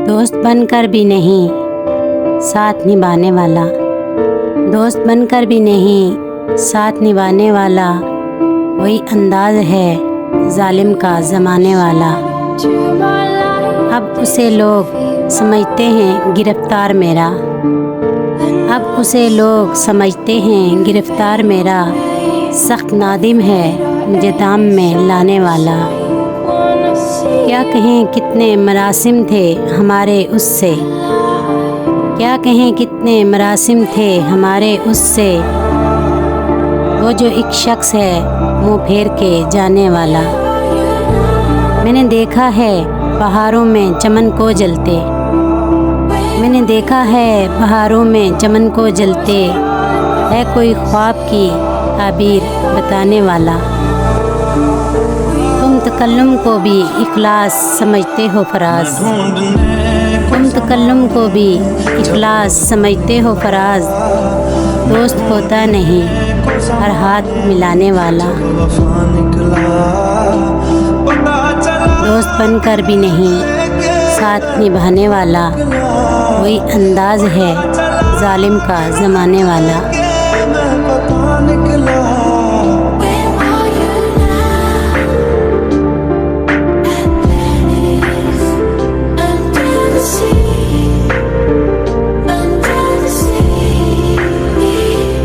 दोस्त बनकर भी नहीं साथ निभाने वाला, दोस्त बनकर भी नहीं साथ निभाने वाला, वही अंदाज है जालिम का ज़माने वाला। अब उसे लोग समझते हैं गिरफ्तार मेरा, अब उसे लोग समझते हैं गिरफ्तार मेरा, सख्त नादिम है मुझे दाम में लाने वाला। क्या कहें कितने मरासिम थे हमारे उससे, क्या कहें कितने मरासिम थे हमारे उससे, वो जो एक शख्स है मुँह फेर के जाने वाला। मैंने देखा है बहारों में चमन को जलते, मैंने देखा है बहारों में चमन को जलते, है कोई ख्वाब की ताबीर बताने वाला। तुम तकल्लुम को भी इखलास समझते हो फराज, तुम तकल्लुम को भी इखलास समझते हो फराज, दोस्त होता नहीं हर हाथ मिलाने वाला। दोस्त बनकर भी नहीं साथ निभाने वाला, वही अंदाज है जालिम का ज़माने वाला।